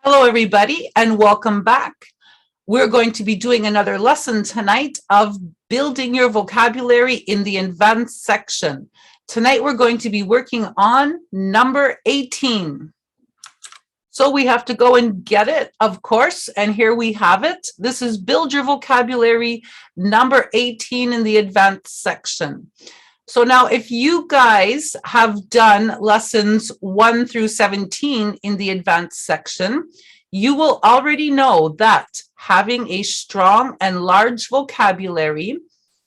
Hello, everybody, and welcome back. We're going to be doing another lesson tonight of building your vocabulary in the advanced section. Tonight, we're going to be working on number 18. So we have to go and get it, of course, and here we have it. This is Build Your Vocabulary number 18 in the advanced section. So now if you guys have done lessons 1 through 17 in the advanced section, you will already know that having a strong and large vocabulary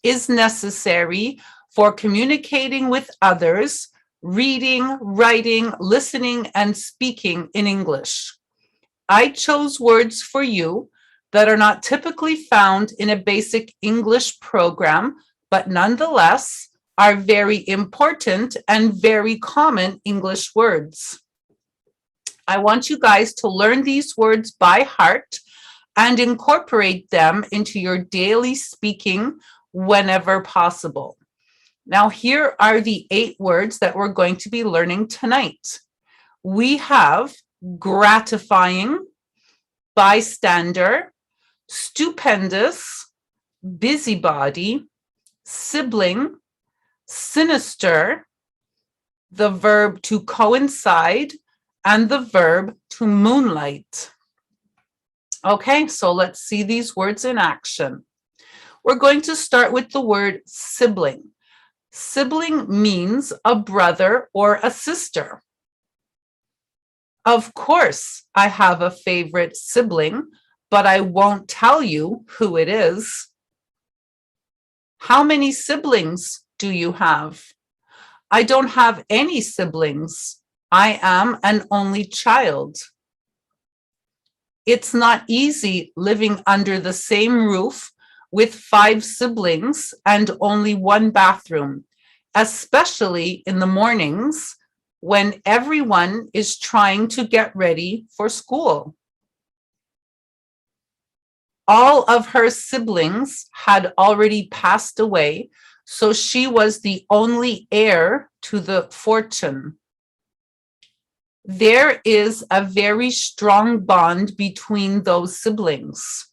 is necessary for communicating with others, reading, writing, listening, and speaking in English. I chose words for you that are not typically found in a basic English program, but nonetheless are very important and very common English words. I want you guys to learn these words by heart and incorporate them into your daily speaking whenever possible. Now, here are the 8 words that we're going to be learning tonight. We have gratifying, bystander, stupendous, busybody, sibling, sinister, the verb to coincide, and the verb to moonlight. Okay, so let's see these words in action. We're going to start with the word sibling. Sibling means a brother or a sister. Of course, I have a favorite sibling, but I won't tell you who it is. How many siblings do you have? I don't have any siblings. I am an only child. It's not easy living under the same roof with 5 siblings and only 1 bathroom, especially in the mornings when everyone is trying to get ready for school. All of her siblings had already passed away, so she was the only heir to the fortune. There is a very strong bond between those siblings.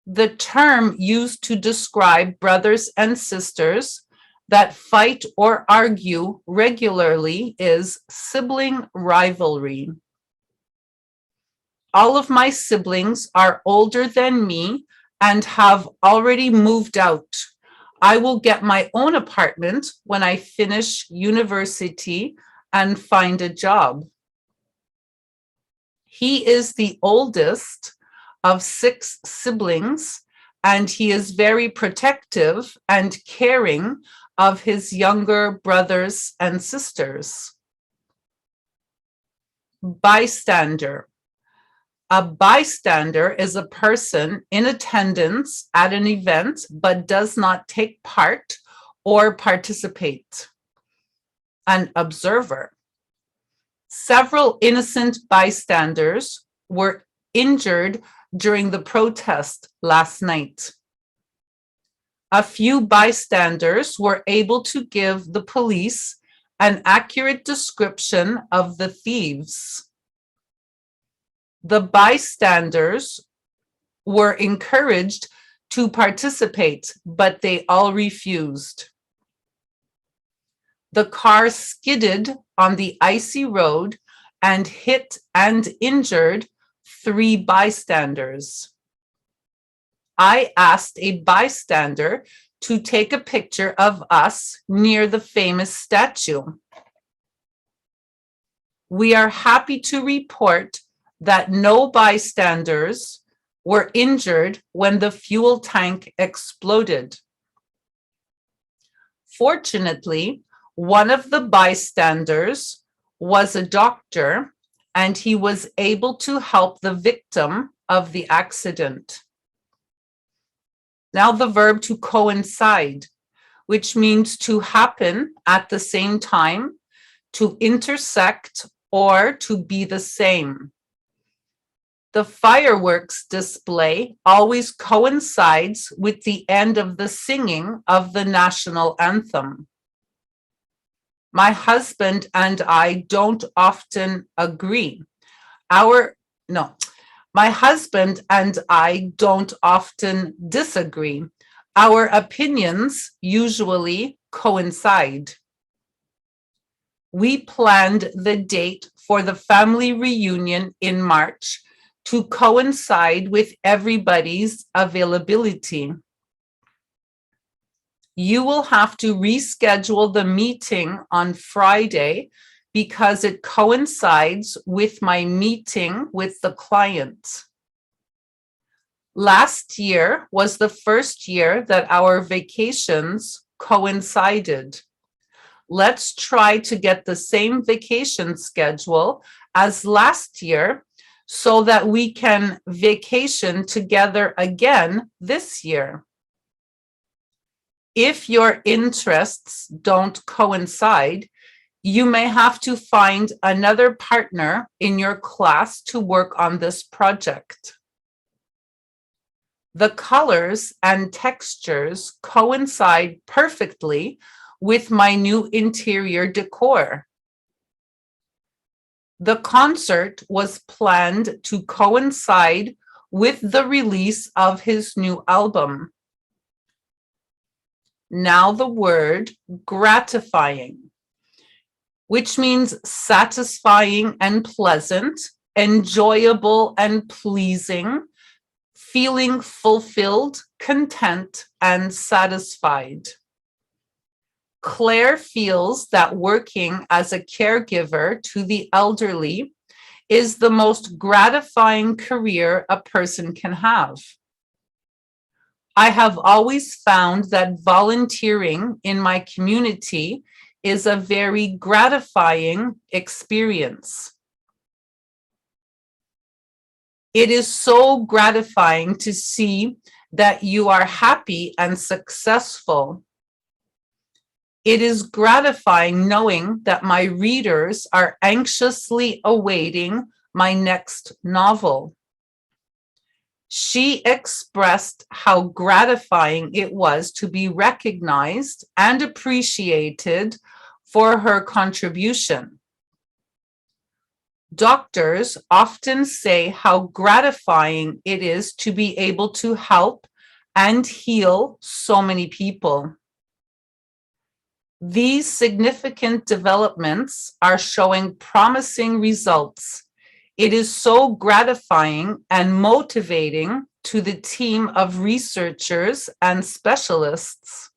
The term used to describe brothers and sisters that fight or argue regularly is sibling rivalry. All of my siblings are older than me and have already moved out. I will get my own apartment when I finish university and find a job. He is the oldest of 6 siblings, and he is very protective and caring of his younger brothers and sisters. Bystander. A bystander is a person in attendance at an event but does not take part or participate. An observer. Several innocent bystanders were injured during the protest last night. A few bystanders were able to give the police an accurate description of the thieves. The bystanders were encouraged to participate, but they all refused. The car skidded on the icy road and hit and injured 3 bystanders. I asked a bystander to take a picture of us near the famous statue. We are happy to report that no bystanders were injured when the fuel tank exploded. Fortunately, one of the bystanders was a doctor, and he was able to help the victim of the accident. Now the verb to coincide, which means to happen at the same time, to intersect, or to be the same. The fireworks display always coincides with the end of the singing of the national anthem. My husband and I don't often agree. My husband and I don't often disagree. Our opinions usually coincide. We planned the date for the family reunion in March to coincide with everybody's availability. You will have to reschedule the meeting on Friday because it coincides with my meeting with the client. Last year was the first year that our vacations coincided. Let's try to get the same vacation schedule as last year so that we can vacation together again this year. If your interests don't coincide, you may have to find another partner in your class to work on this project. The colors and textures coincide perfectly with my new interior decor. The concert was planned to coincide with the release of his new album. Now the word gratifying, which means satisfying and pleasant, enjoyable and pleasing, feeling fulfilled, content, and satisfied. Claire feels that working as a caregiver to the elderly is the most gratifying career a person can have. I have always found that volunteering in my community is a very gratifying experience. It is so gratifying to see that you are happy and successful. It is gratifying knowing that my readers are anxiously awaiting my next novel. She expressed how gratifying it was to be recognized and appreciated for her contribution. Doctors often say how gratifying it is to be able to help and heal so many people. These significant developments are showing promising results. It is so gratifying and motivating to the team of researchers and specialists.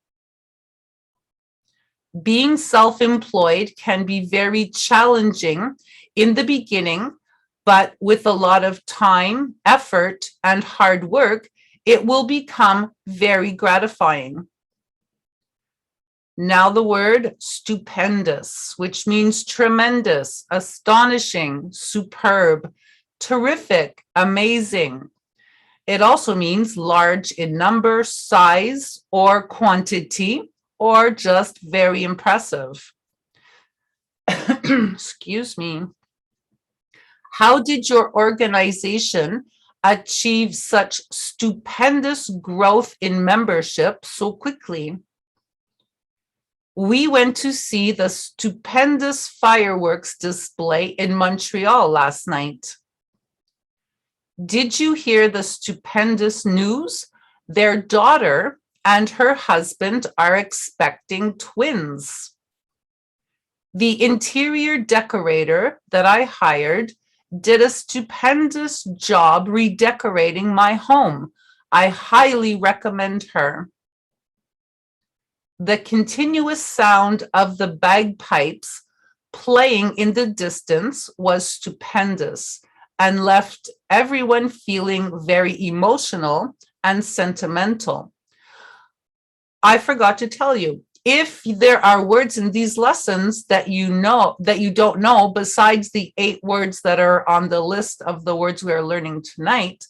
Being self-employed can be very challenging in the beginning, but with a lot of time, effort, and hard work, it will become very gratifying. Now the word stupendous, which means tremendous, astonishing, superb, terrific, amazing. It also means large in number, size, or quantity, or just very impressive. Excuse me. How did your organization achieve such stupendous growth in membership so quickly? We went to see the stupendous fireworks display in Montreal last night. Did you hear the stupendous news? Their daughter and her husband are expecting twins. The interior decorator that I hired did a stupendous job redecorating my home. I highly recommend her. The continuous sound of the bagpipes playing in the distance was stupendous and left everyone feeling very emotional and sentimental. I forgot to tell you, if there are words in these lessons that you don't know, besides the 8 words that are on the list of the words we are learning tonight,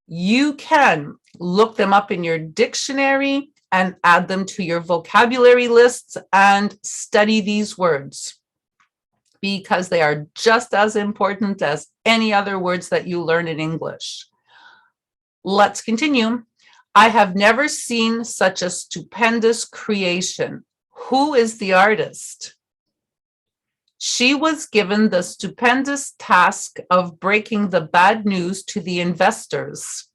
you can look them up in your dictionary and add them to your vocabulary lists and study these words because they are just as important as any other words that you learn in English. Let's continue. I have never seen such a stupendous creation. Who is the artist? She was given the stupendous task of breaking the bad news to the investors.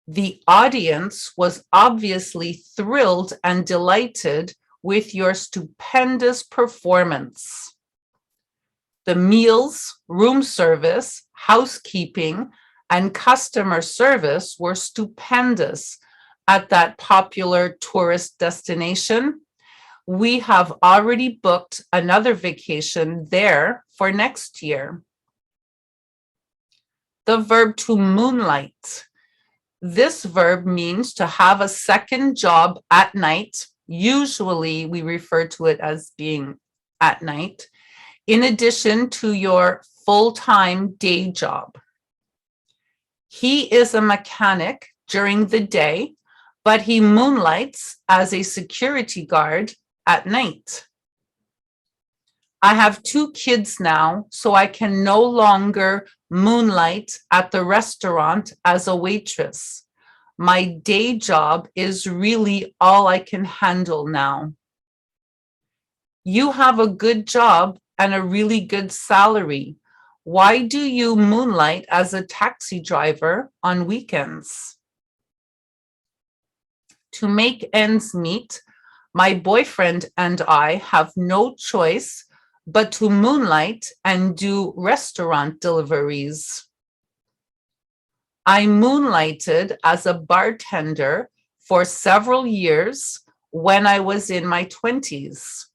The audience was obviously thrilled and delighted with your stupendous performance. The meals, room service, housekeeping, and customer service were stupendous at that popular tourist destination. We have already booked another vacation there for next year. The verb to moonlight. This verb means to have a second job at night. Usually we refer to it as being at night, in addition to your full-time day job. He is a mechanic during the day, but he moonlights as a security guard at night. I have 2 kids now, so I can no longer moonlight at the restaurant as a waitress. My day job is really all I can handle now. You have a good job and a really good salary. Why do you moonlight as a taxi driver on weekends? To make ends meet, my boyfriend and I have no choice but to moonlight and do restaurant deliveries. I moonlighted as a bartender for several years when I was in my 20s.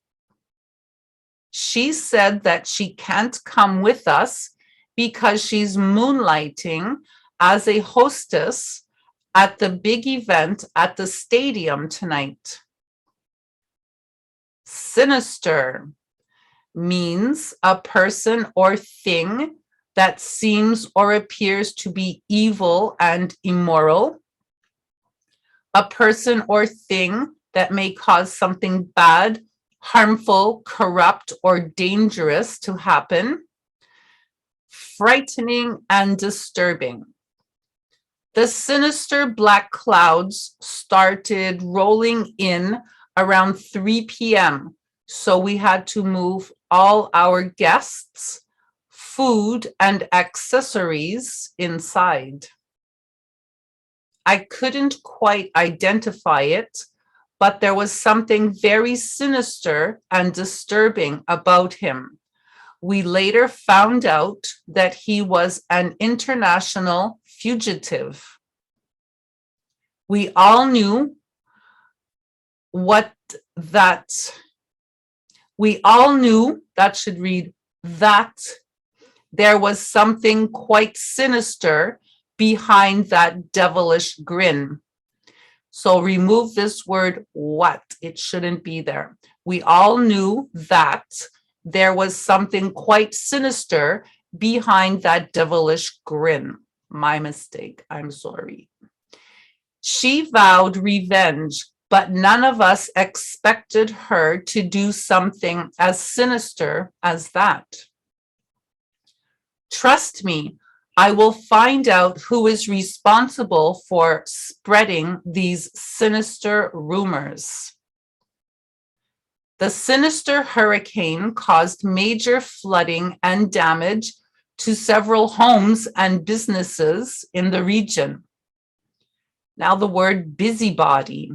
She said that she can't come with us because she's moonlighting as a hostess at the big event at the stadium tonight. Sinister means a person or thing that seems or appears to be evil and immoral. A person or thing that may cause something bad, harmful, corrupt, or dangerous to happen. Frightening and disturbing. The sinister black clouds started rolling in around 3 p.m., so we had to move all our guests, food, and accessories inside. I couldn't quite identify it, but there was something very sinister and disturbing about him. We later found out that he was an international fugitive. We all knew that should read that there was something quite sinister behind that devilish grin. So remove this word what, it shouldn't be there. We all knew that there was something quite sinister behind that devilish grin. My mistake, I'm sorry. She vowed revenge, but none of us expected her to do something as sinister as that. Trust me, I will find out who is responsible for spreading these sinister rumors. The sinister hurricane caused major flooding and damage to several homes and businesses in the region. Now the word busybody.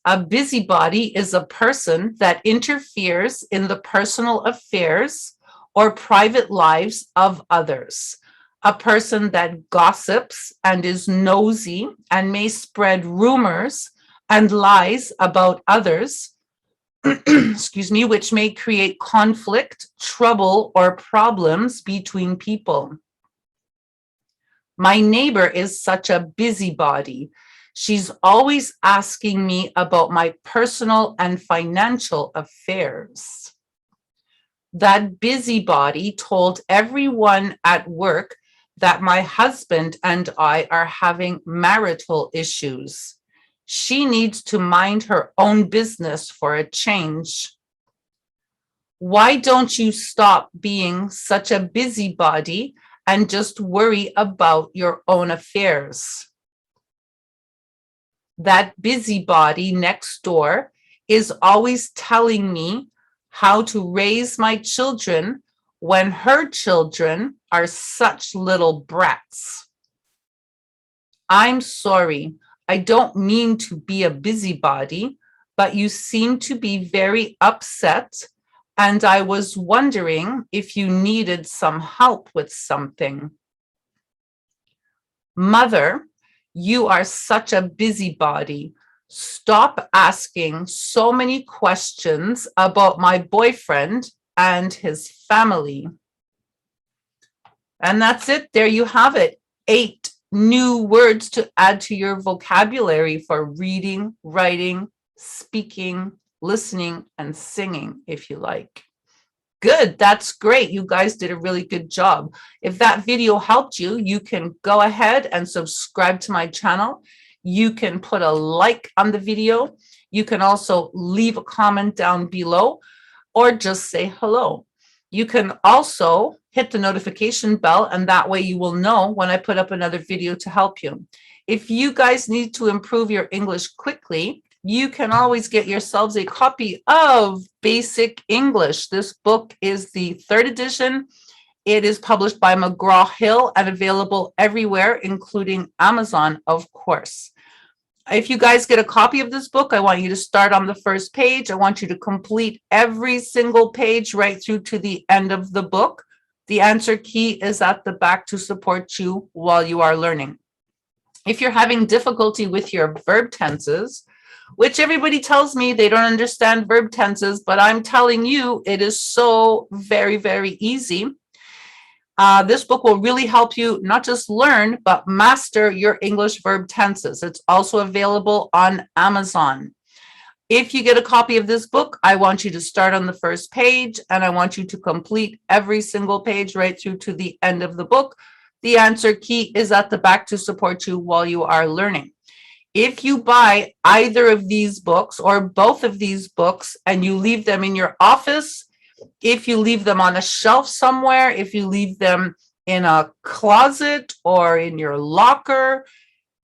A busybody is a person that interferes in the personal affairs or private lives of others. A person that gossips and is nosy and may spread rumors and lies about others, excuse me, which may create conflict, trouble, or problems between people. My neighbor is such a busybody. She's always asking me about my personal and financial affairs. That busybody told everyone at work that my husband and I are having marital issues. She needs to mind her own business for a change. Why don't you stop being such a busybody and just worry about your own affairs? That busybody next door is always telling me how to raise my children when her children are such little brats. I'm sorry, I don't mean to be a busybody, but you seem to be very upset, and I was wondering if you needed some help with something. Mother, you are such a busybody. Stop asking so many questions about my boyfriend and his family. And that's it. There you have it. 8 new words to add to your vocabulary for reading, writing, speaking, listening, and singing, if you like. Good, that's great. You guys did a really good job. If that video helped you, you can go ahead and subscribe to my channel. You can put a like on the video. You can also leave a comment down below or just say hello. You can also hit the notification bell, and that way you will know when I put up another video to help you. If you guys need to improve your English quickly, you can always get yourselves a copy of Basic English. This book is the 3rd edition. It is published by McGraw-Hill and available everywhere, including Amazon, of course. If you guys get a copy of this book, I want you to start on the first page. I want you to complete every single page right through to the end of the book. The answer key is at the back to support you while you are learning. If you're having difficulty with your verb tenses, which everybody tells me they don't understand verb tenses, but I'm telling you, it is so very, very easy. This book will really help you not just learn, but master your English verb tenses. It's also available on Amazon. If you get a copy of this book, I want you to start on the first page, and I want you to complete every single page right through to the end of the book. The answer key is at the back to support you while you are learning. If you buy either of these books or both of these books and you leave them in your office, if you leave them on a shelf somewhere, if you leave them in a closet or in your locker,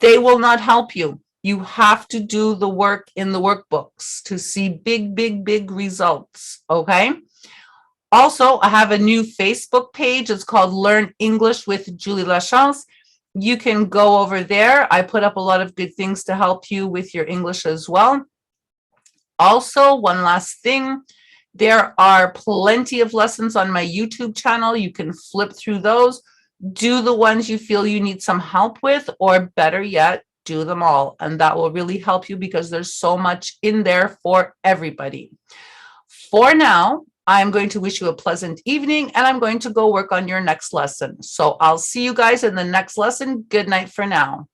they will not help you. You have to do the work in the workbooks to see big, big, big results, okay? Also, I have a new Facebook page. It's called Learn English with Julie Lachance. You can go over there. I put up a lot of good things to help you with your English as well. Also, one last thing, there are plenty of lessons on my YouTube channel. You can flip through those, do the ones you feel you need some help with, or better yet, do them all. And that will really help you because there's so much in there for everybody. For now, I'm going to wish you a pleasant evening, and I'm going to go work on your next lesson. So I'll see you guys in the next lesson. Good night for now.